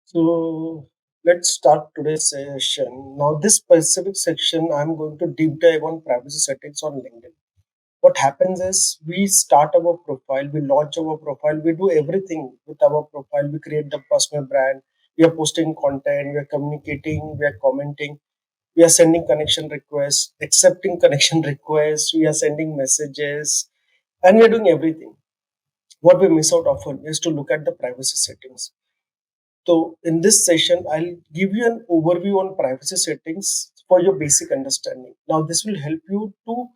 So let's start today's session. Now, this specific section, I'm going to deep dive on privacy settings on LinkedIn. What happens is we start our profile, we launch our profile, we do everything with our profile. We create the personal brand, we are posting content, we are communicating, we are commenting, we are sending connection requests, accepting connection requests, we are sending messages, and we are doing everything. What we miss out often is to look at the privacy settings. So, in this session, I'll give you an overview on privacy settings for your basic understanding. Now, this will help you to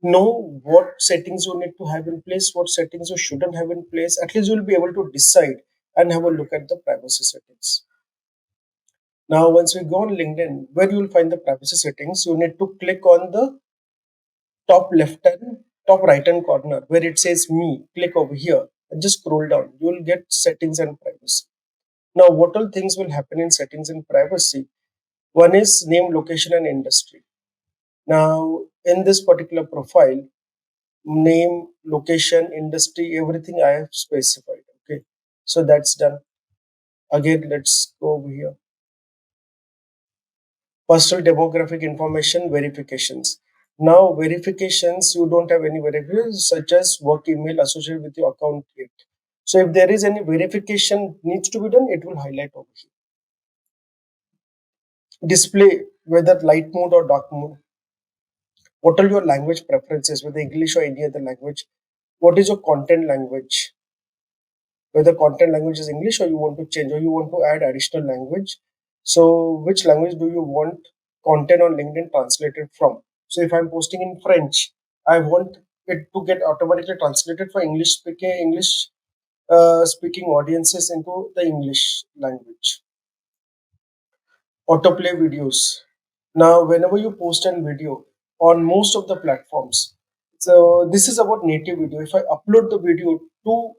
know what settings you need to have in place, what settings you shouldn't have in place. At least you'll be able to decide and have a look at the privacy settings. Now, once we go on LinkedIn, where you will find the privacy settings, you need to click on the top left hand, top right hand corner where it says me. Click over here and just scroll down. You will get settings and privacy. Now, what all things will happen in settings and privacy? One is name, location, and industry. Now, in this particular profile, name, location, industry, everything I have specified. Okay, so that's done. Again, let's go over here. Personal demographic information verifications. Now, verifications, you don't have any verifications such as work email associated with your account yet. So, if there is any verification needs to be done, it will highlight over here. Display whether light mode or dark mode. What are your language preferences, whether English or any other language? What is your content language? Whether content language is English or you want to change or you want to add additional language. So, which language do you want content on LinkedIn translated from? So, if I'm posting in French, I want it to get automatically translated for English speaking audiences into the English language. Autoplay videos. Now, whenever you post a video on most of the platforms, so this is about native video. If I upload the video to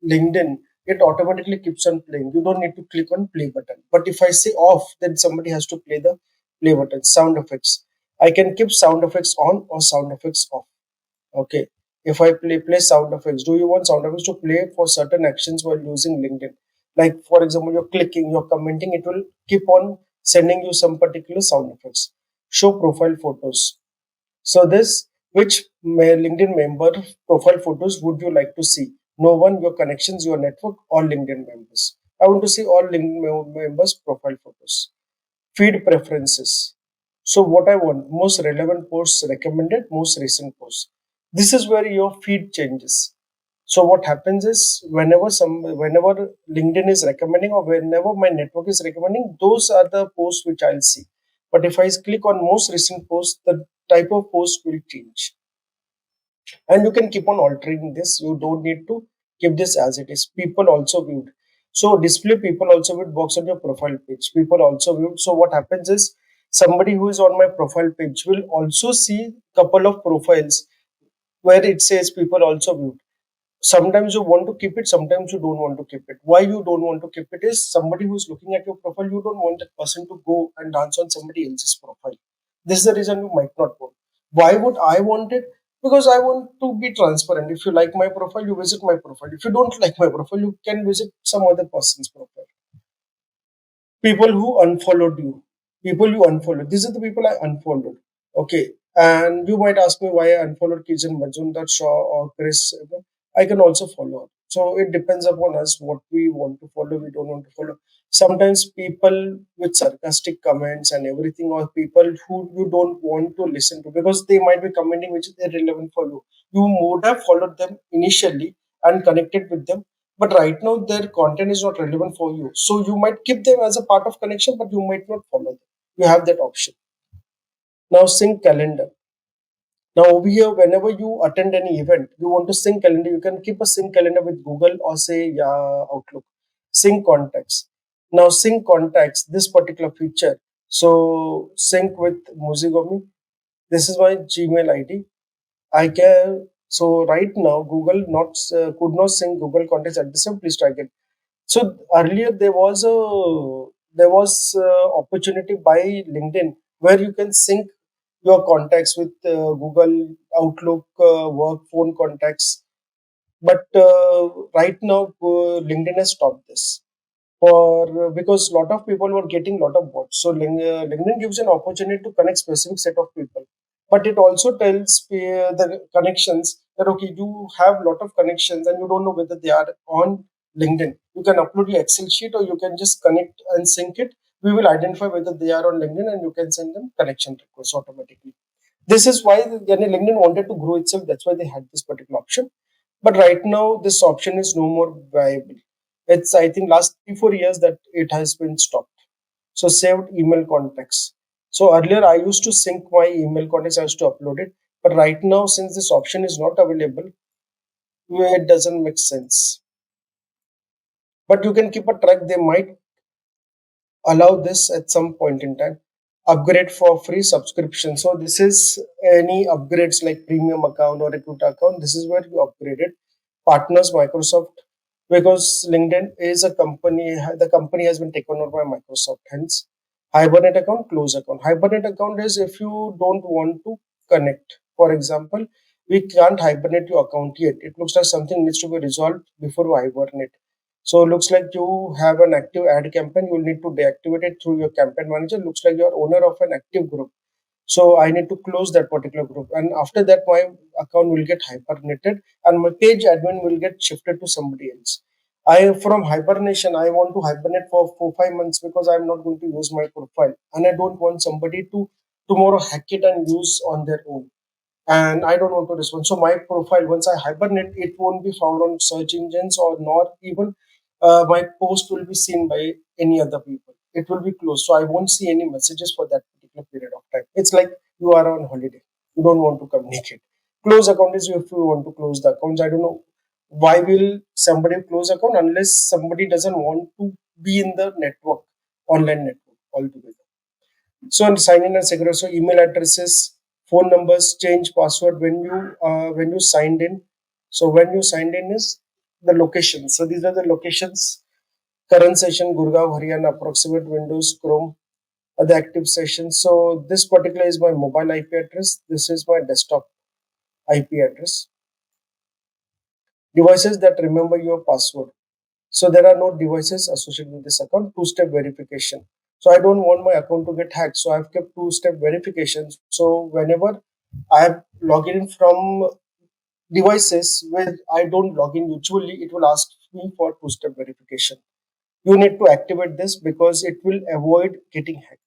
LinkedIn, it automatically keeps on playing. You don't need to click on play button. But if I say off, then somebody has to play the play button. Sound effects. I can keep sound effects on or sound effects off. Okay. If I play sound effects, do you want sound effects to play for certain actions while using LinkedIn? Like for example, you're clicking, you're commenting, it will keep on sending you some particular sound effects. Show profile photos. So this, which LinkedIn member profile photos would you like to see? No one, your connections, your network, all LinkedIn members. I want to see all LinkedIn members profile photos. Feed preferences. So what I want, most relevant posts recommended, most recent posts. This is where your feed changes. So what happens is whenever LinkedIn is recommending or whenever my network is recommending, those are the posts which I'll see. But if I click on most recent posts, the type of post will change. And you can keep on altering this. You don't need to keep this as it is. People also viewed. So display people also viewed box on your profile page. People also viewed. So what happens is somebody who is on my profile page will also see couple of profiles where it says people also viewed. Sometimes you want to keep it, sometimes you don't want to keep it. Why you don't want to keep it is somebody who's looking at your profile, you don't want that person to go and dance on somebody else's profile. This is the reason you might not want. Why would I want it? Because I want to be transparent. If you like my profile, you visit my profile. If you don't like my profile, you can visit some other person's profile. People who unfollowed you, people you unfollowed, these are the people I unfollowed. Okay, and you might ask me why I unfollowed Kijan Majumdar, Shaw, or Chris. I can also follow. So it depends upon us what we want to follow, we don't want to follow. Sometimes people with sarcastic comments and everything, or people who you don't want to listen to because they might be commenting which is irrelevant for you, you would have followed them initially and connected with them, but right now their content is not relevant for you, so you might keep them as a part of connection but you might not follow them. You have that option. Now sync calendar. Now over here, whenever you attend any event, you want to sync calendar, you can keep a sync calendar with Google or say Outlook. Sync contacts. Now sync contacts, this particular feature, so sync with Muzigami. This is my Gmail ID. I can, so right now Google not could not sync Google contacts at the same. Please try again. So earlier there was opportunity by LinkedIn where you can sync your contacts with Google Outlook work phone contacts, but right now LinkedIn has stopped this. for because a lot of people were getting lot of bots. So LinkedIn gives an opportunity to connect specific set of people, but it also tells the connections that okay, you have lot of connections and you don't know whether they are on LinkedIn. You can upload your Excel sheet or you can just connect and sync it. We will identify whether they are on LinkedIn and you can send them connection requests automatically. This is why LinkedIn wanted to grow itself. That's why they had this particular option. But right now, this option is no more viable. It's, I think, last 3 4 years that it has been stopped. So saved email contacts. So earlier I used to sync my email contacts, I used to upload it. But right now, since this option is not available, it doesn't make sense. But you can keep a track. They might allow this at some point in time. Upgrade for free subscription. So this is any upgrades like premium account or recruiter account. This is where you upgrade it. Partners Microsoft, because LinkedIn is a company. The company has been taken over by Microsoft. Hence, Hibernate account, close account. Hibernate account is if you don't want to connect. For example, we can't hibernate your account yet. It looks like something needs to be resolved before we hibernate. So looks like you have an active ad campaign. You will need to deactivate it through your campaign manager. Looks like you are owner of an active group. So I need to close that particular group. And after that, my account will get hibernated and my page admin will get shifted to somebody else. I from hibernation, I want to hibernate for 4 5 months because I'm not going to use my profile. And I don't want somebody to tomorrow hack it and use on their own, and I don't want to respond. So my profile, once I hibernate, it won't be found on search engines or nor even my post will be seen by any other people. It will be closed. So I won't see any messages for that particular period of time. It's like you are on holiday. You don't want to communicate. Close account is if you want to close the accounts. I don't know why will somebody close account unless somebody doesn't want to be in the network, online network altogether. So and sign in and secure. So email addresses, phone numbers, change password when you signed in. So when you signed in is the location. So these are the locations. Current session Gurgaon, Haryana, approximate Windows, Chrome, the active session. So this particular is my mobile IP address. This is my desktop IP address. Devices that remember your password. So there are no devices associated with this account. Two-step verification. So I don't want my account to get hacked. So I've kept two-step verification. So whenever I am logging in from devices where I don't log in, usually it will ask me for two-step verification. You need to activate this because it will avoid getting hacked.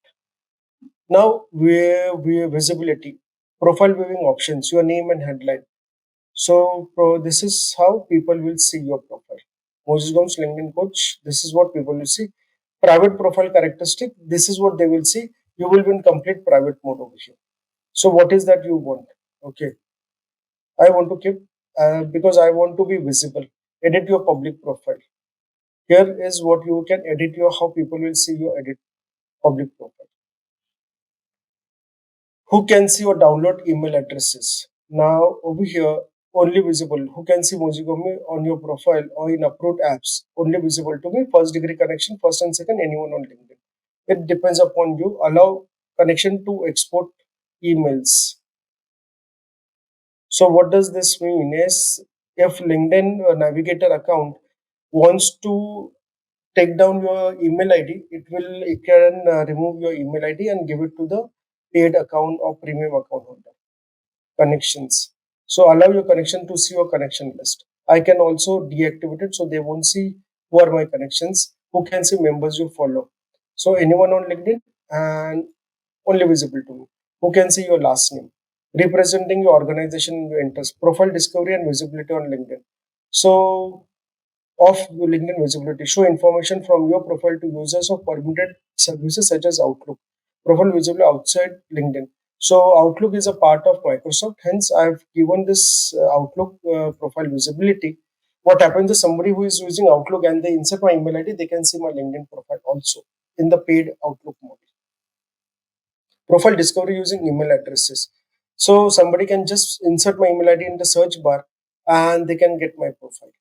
Now we visibility, profile viewing options, your name and headline. So this is how people will see your profile. Moses Gomes LinkedIn coach. This is what people will see. Private profile characteristic. This is what they will see. You will be in complete private mode over here. So what is that you want? Okay, I want to keep because I want to be visible. Edit your public profile. Here is what you can edit your how people will see your edit public profile. Who can see or download email addresses? Now over here, only visible. Who can see Mojigami on your profile or in approved apps? Only visible to me. First degree connection, first and second, anyone on LinkedIn. It depends upon you. Allow connection to export emails. So what does this mean is if LinkedIn Navigator account wants to take down your email ID, it can remove your email ID and give it to the paid account or premium account holder. Connections. So allow your connection to see your connection list. I can also deactivate it so they won't see who are my connections, who can see members you follow. So anyone on LinkedIn and only visible to me. Who can see your last name? Representing your organization and your interest. Profile discovery and visibility on LinkedIn. So of your LinkedIn visibility. Show information from your profile to users of permitted services such as Outlook. Profile visible outside LinkedIn. So Outlook is a part of Microsoft. Hence, I've given this Outlook profile visibility. What happens is somebody who is using Outlook and they insert my email ID, they can see my LinkedIn profile also in the paid Outlook mode. Profile discovery using email addresses. So somebody can just insert my email ID in the search bar and they can get my profile.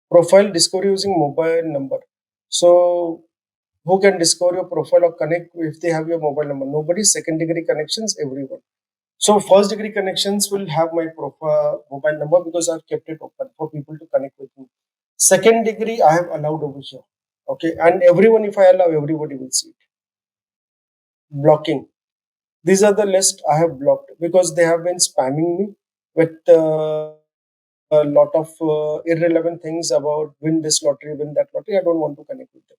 Profile discovery using mobile number. So who can discover your profile or connect if they have your mobile number? Nobody. Second degree connections, everyone. So first degree connections will have my profile mobile number because I've kept it open for people to connect with me. Second degree I have allowed over here. Okay, and everyone, if I allow, everybody will see it. Blocking. These are the list I have blocked because they have been spamming me with a lot of irrelevant things about win this lottery, win that lottery. I don't want to connect with them.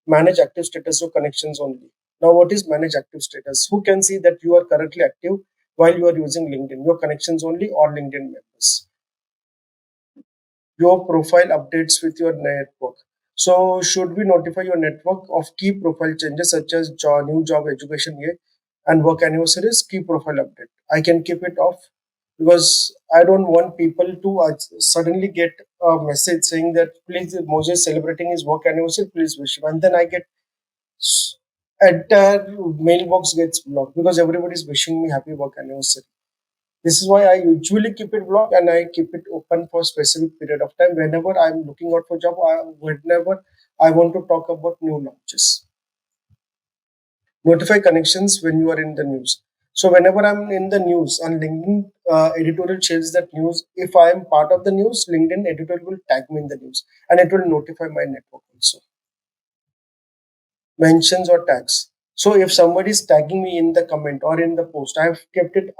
Manage active status or connections only. Now, what is manage active status? Who can see that you are currently active while you are using LinkedIn? Your connections only or LinkedIn members. Your profile updates with your network. So, should we notify your network of key profile changes such as new job, education year, and work anniversaries? Key profile update. I can keep it off because I don't want people to suddenly get a message saying that please Moses celebrating his work anniversary, please wish him, and then I get entire mailbox gets blocked because everybody is wishing me happy work anniversary. This is why I usually keep it blocked and I keep it open for specific period of time whenever I'm looking out for job or whenever I want to talk about new launches. Notify connections when you are in the news. So whenever I'm in the news on LinkedIn, editorial shares that news. If I am part of the news, LinkedIn editorial will tag me in the news and it will notify my network also. Mentions or tags. So if somebody is tagging me in the comment or in the post, I have kept it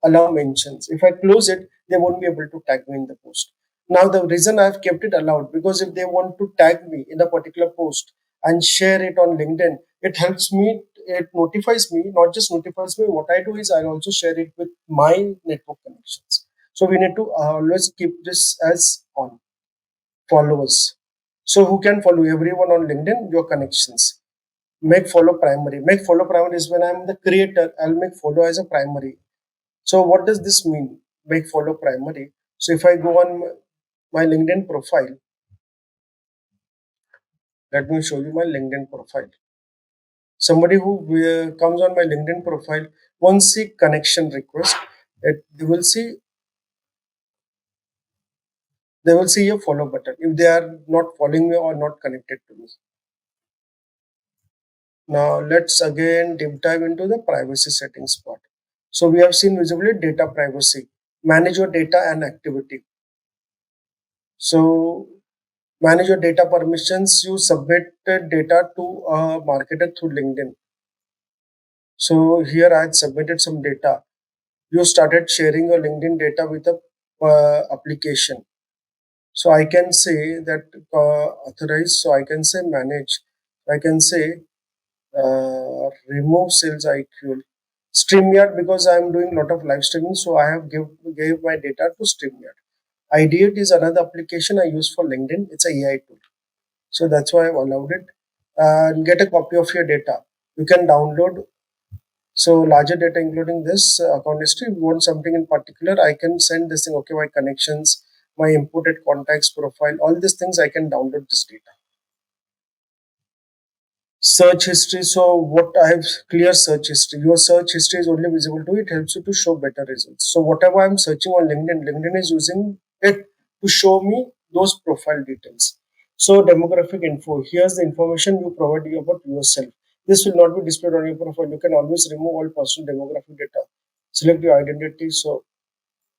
allow mentions. If I close it, they won't be able to tag me in the post. Now the reason I've kept it allowed because if they want to tag me in a particular post and share it on LinkedIn, it helps me. It notifies me. Not just notifies me. What I do is I also share it with my network connections. So we need to always keep this as on followers. So who can follow everyone on LinkedIn? Your connections. Make follow primary. Make follow primary is when I'm the creator, I'll make follow as a primary. So what does this mean? Make follow primary. So if I go on my LinkedIn profile, let me show you my LinkedIn profile. Somebody who comes on my LinkedIn profile won't see connection request. They will see a follow button if they are not following me or not connected to me. Now let's again deep dive into the privacy settings part. So we have seen visibility, data privacy, manage your data and activity. So manage your data permissions. You submitted data to a marketer through LinkedIn. So here I had submitted some data. You started sharing your LinkedIn data with a application. So I can say that authorize. So I can say manage. I can say remove sales IQ. StreamYard because I am doing a lot of live streaming. So I have gave my data to StreamYard. Ideate is another application I use for LinkedIn. It's a AI tool. So that's why I've allowed it. And get a copy of your data. You can download so larger data, including this account history. If you want something in particular, I can send this thing. Okay, my connections, my imported contacts profile, all these things I can download this data. Search history. So what I have clear search history. Your search history is only visible to it. Helps you to show better results. So whatever I'm searching on LinkedIn, LinkedIn is using it to show me those profile details. So demographic info. Here's the information you provide you about yourself. This will not be displayed on your profile. You can always remove all personal demographic data. Select your identity. So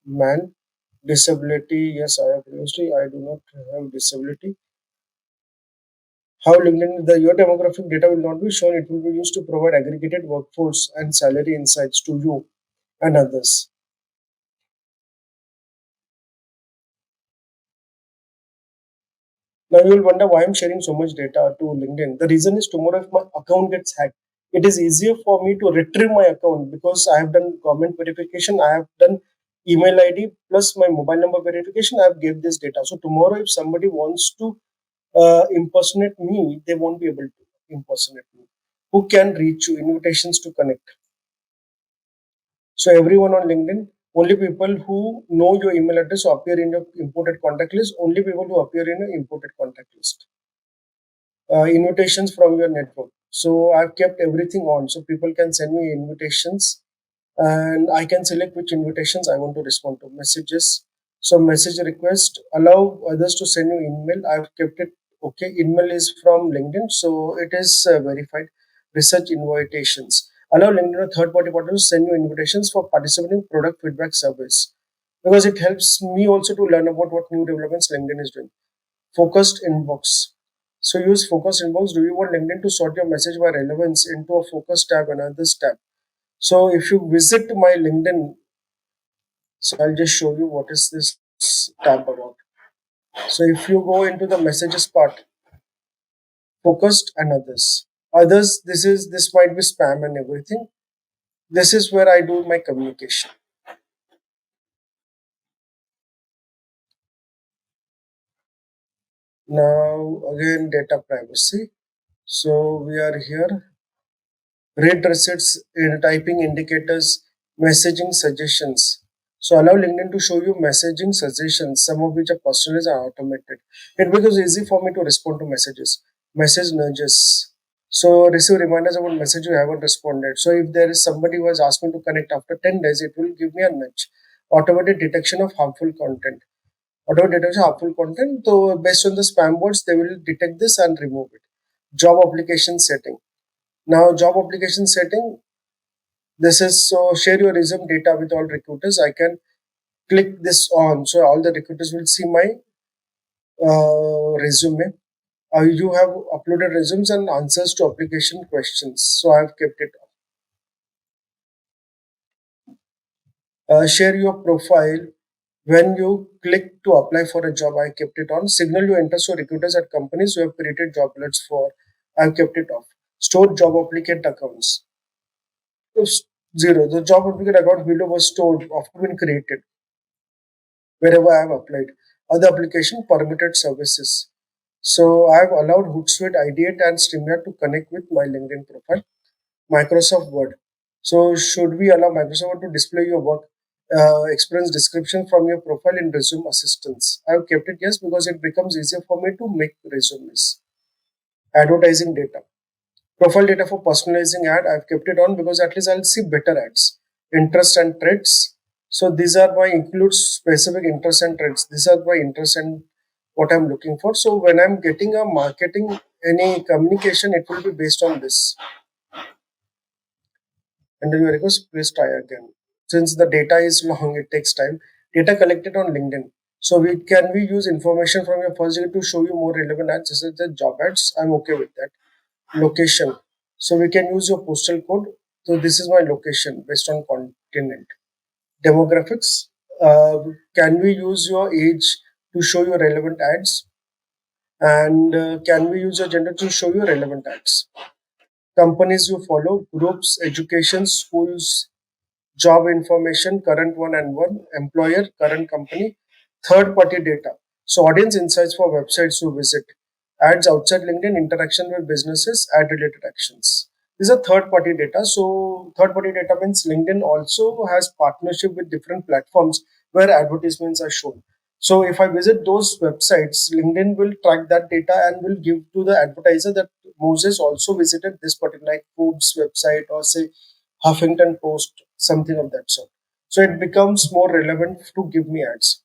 man, disability. Yes, I have previously. I do not have disability. How LinkedIn, your demographic data will not be shown. It will be used to provide aggregated workforce and salary insights to you and others. Now you will wonder why I'm sharing so much data to LinkedIn. The reason is tomorrow if my account gets hacked, it is easier for me to retrieve my account because I have done government verification, I have done email ID plus my mobile number verification. I have gave this data. So tomorrow if somebody wants to impersonate me, they won't be able to impersonate me. Who can reach you? Invitations to connect. So everyone on LinkedIn, only people who know your email address or appear in your imported contact list, only people who appear in your imported contact list. Invitations from your network. So I've kept everything on, so people can send me invitations, and I can select which invitations I want to respond to. Messages. So message request, allow others to send you email. I've kept it okay. Email is from LinkedIn, so it is verified. Research invitations. Allow LinkedIn or third party partners to send you invitations for participating in product feedback surveys because it helps me also to learn about what new developments LinkedIn is doing. Focused inbox. So use focused inbox. Do you want LinkedIn to sort your message by relevance into a focus tab and others tab? So if you visit my LinkedIn, so I'll just show you what is this tab about. So if you go into the messages part, focused and others. Others, this might be spam and everything. This is where I do my communication. Now again data privacy. So we are here. Read receipts, typing indicators, messaging suggestions. So allow LinkedIn to show you messaging suggestions, some of which are personalized and automated. It becomes easy for me to respond to messages. Message nudges. So receive reminders about message you haven't responded. So if there is somebody who has asked me to connect after 10 days, it will give me a nudge. Automated detection of harmful content. Automated detection of harmful content. So based on the spam words, they will detect this and remove it. Job application setting. Now, job application setting, this is so share your resume data with all recruiters. I can click this on, so all the recruiters will see my resume. You have uploaded resumes and answers to application questions, so I have kept it on. Share your profile when you click to apply for a job. I kept it on. Signal your interest to recruiters at companies who have created job alerts for. I've kept it off. Store job applicant accounts. If zero. The job applicant account window was stored after being created wherever I have applied. Other application permitted services. So I have allowed Hootsuite, Ideate, and StreamYard to connect with my LinkedIn profile. Microsoft Word. So should we allow Microsoft Word to display your work experience description from your profile in resume assistance? I have kept it yes because it becomes easier for me to make resumes. Advertising data. Profile data for personalizing ad, I've kept it on because at least I'll see better ads. Interest and traits. So these are my includes specific interests and traits. These are my interests and what I'm looking for. So when I'm getting a marketing, any communication, it will be based on this. And then your request, please try again. Since the data is long, it takes time. Data collected on LinkedIn. So we use information from your first year to show you more relevant ads, such as the job ads. I'm okay with that. Location. So we can use your postal code. So this is my location based on continent. Demographics. Can we use your age to show you relevant ads? And can we use your gender to show you relevant ads? Companies you follow, groups, education, schools, job information, current one and one, employer, current company, third party data. So, audience insights for websites you visit, ads outside LinkedIn, interaction with businesses, ad related actions. These are third party data. So, third party data means LinkedIn also has partnership with different platforms where advertisements are shown. So, if I visit those websites, LinkedIn will track that data and will give to the advertiser that Moses also visited this particular like Forbes website or say Huffington Post, something of that sort. So it becomes more relevant to give me ads.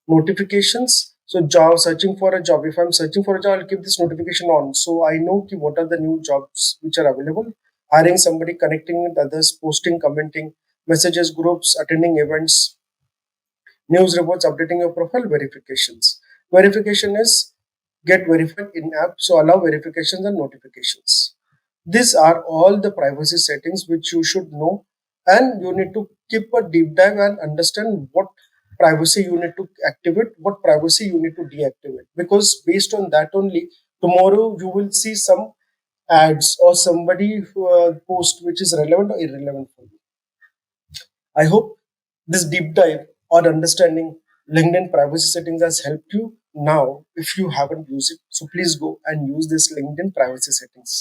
Notifications. So job searching for a job. If I'm searching for a job, I'll keep this notification on. So I know what are the new jobs which are available. Hiring somebody, connecting with others, posting, commenting, messages, groups, attending events, news reports, updating your profile, verifications. Verification is get verified in app. So allow verifications and notifications. These are all the privacy settings which you should know, and you need to keep a deep dive and understand what privacy you need to activate, what privacy you need to deactivate. Because based on that only, tomorrow you will see some ads or somebody who, post which is relevant or irrelevant for you. I hope this deep dive on understanding LinkedIn privacy settings has helped you. Now, if you haven't used it, so please go and use this LinkedIn privacy settings.